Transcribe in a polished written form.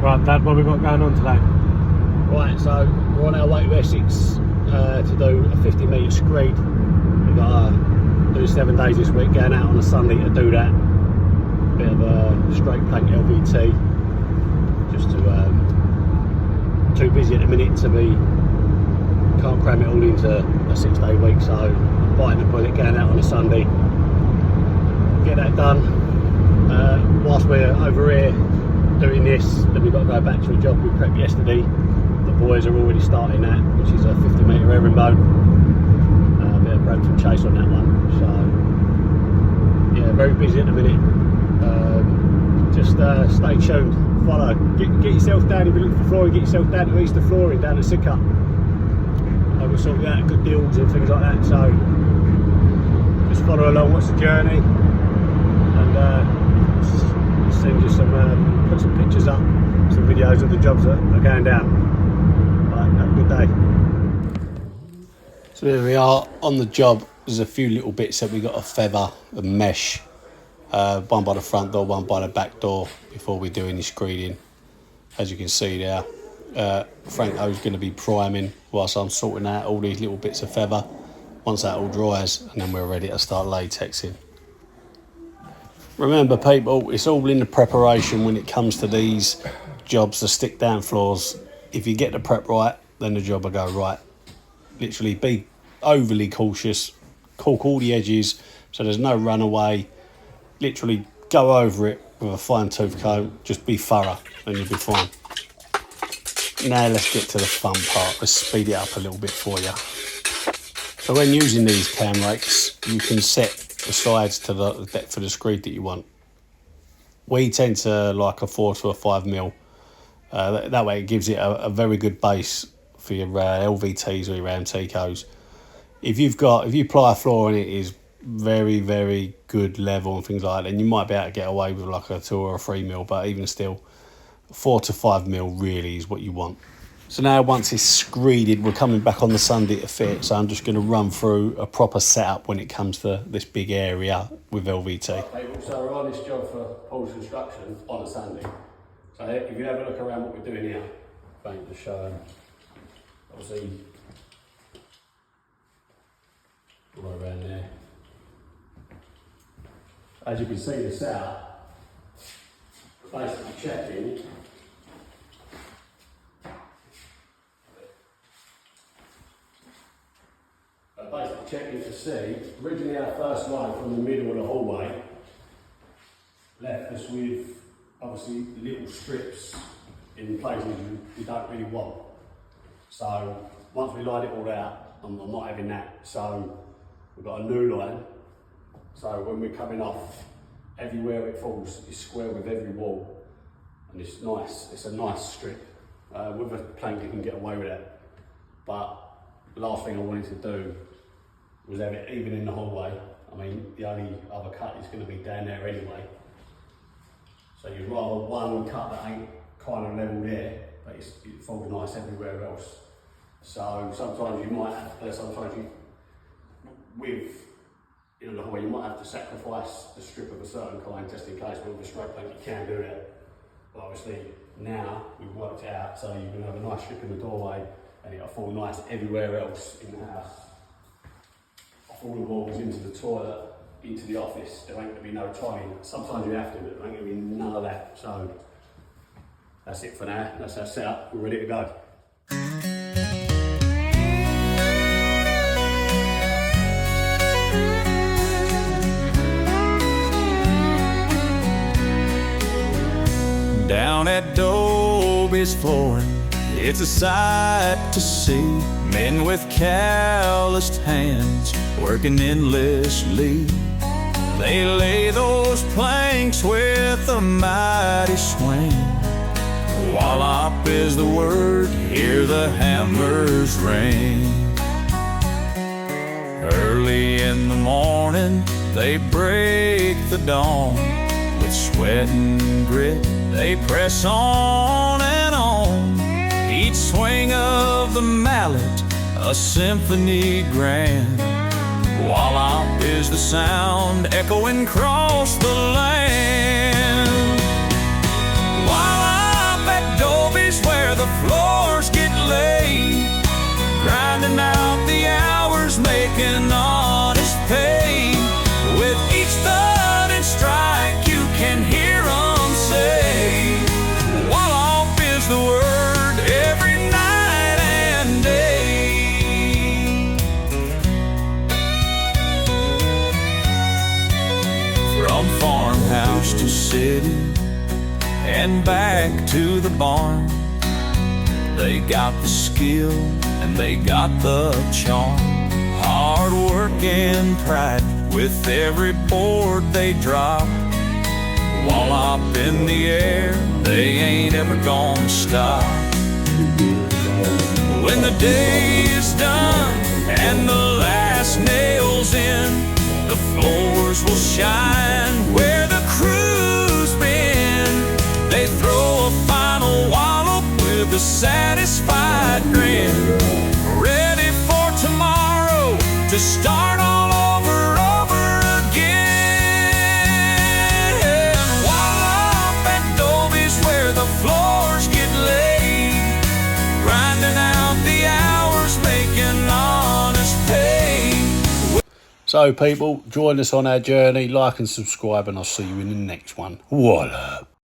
Right, Dad, what have we got going on today? Right, so we're on our way to Essex to do a 50-metre screed. We've got to do 7 days this week, going out on a Sunday to do that. Bit of a straight plank LVT. Just too busy at the minute to be, can't cram it all into a 6-day week, so biting the bullet, going out on a Sunday. Get that done. Whilst we're over here doing this, then we've got to go back to a job we prepped yesterday. The boys are already starting that, which is a 50-metre herringbone. A bit of Brampton chase on that one. So yeah, very busy at the minute. Just stay tuned, follow. Get yourself down, if you're looking for flooring, get yourself down to Easter Flooring down at Sidcup. We're sorting out good deals and things like that, so just follow along, watch the journey, and send you some, put some pictures up, some videos of the jobs that are going down. Right, have a good day. So here we are on the job. There's a few little bits that we got to feather and mesh. One by the front door, one by the back door before we do any screeding. As you can see there, Franco's going to be priming whilst I'm sorting out all these little bits of feather. Once that all dries, and then we're ready to start latexing. Remember people, it's all in the preparation when it comes to these jobs, the stick down floors. If you get the prep right, then the job will go right. Literally be overly cautious, caulk all the edges so there's no runaway. Literally go over it with a fine tooth comb, just be thorough and you'll be fine. Now let's get to the fun part. Let's speed it up a little bit for you. So when using these cam rakes, you can set the sides to the depth of the screed that you want. We tend to like a 4 to a 5 mil. That way it gives it a very good base for your LVTs or your Anticos. If you apply a floor and it is very, very good level and things like that, then you might be able to get away with like a 2 or a 3 mil, but even still, 4 to 5 mil really is what you want. So now once it's screeded, we're coming back on the Sunday to fit, so I'm just going to run through a proper setup when it comes to this big area with LVT. Okay, so we're on this job for Paul's Construction on a Sunday. So if you have a look around what we're doing here, I'm going to show them, obviously, all around there. As you can see the setup, we're basically checking to see, originally our first line from the middle of the hallway left us with obviously little strips in places you don't really want. So once we lined it all out, I'm not having that. So we've got a new line. So when we're coming off, everywhere it falls is square with every wall. And it's nice, it's a nice strip. With a plank you can get away with it. But the last thing I wanted to do was have it even in the hallway. I mean, the only other cut is going to be down there anyway. So you'd rather one cut that ain't kind of level there, but it falls nice everywhere else. So sometimes you might have to, the hallway, you might have to sacrifice the strip of a certain kind just in case, but with a straight plank you can do that. But obviously now we've worked it out so you can have a nice strip in the doorway and it'll fall nice everywhere else in the house. Off all the walls, into the toilet, into the office, there ain't going to be no tiling. Sometimes you have to, but there ain't going to be none of that. So that's it for now. That's our setup. We're ready to go. Down at Dobie's flooring, it's a sight to see. Men with calloused hands working endlessly. They lay those planks with a mighty swing. Wallop is the word, hear the hammers ring. Early in the morning, they break the dawn. With sweat and grit, they press on and on. Each swing of the mallet, a symphony grand. Wallop is the sound echoing across the land. Wallop at the floors get laid, grinding out the hours, making honest pay. With each thud and strike, you can hear them say, wall off is the word every night and day. From farmhouse to city and back to the barn, they got the skill and they got the charm. Hard work and pride with every board they drop. While up in the air, they ain't ever gonna stop. When the day is done and the last nail's in, the floors will shine where the crew's been. They throw a final wallop with a satisfied grin, ready for tomorrow to start all over again. Wallop and Dobie's where the floors get laid, grinding out the hours, making honest pay. So people, join us on our journey, like and subscribe, and I'll see you in the next one. Voila.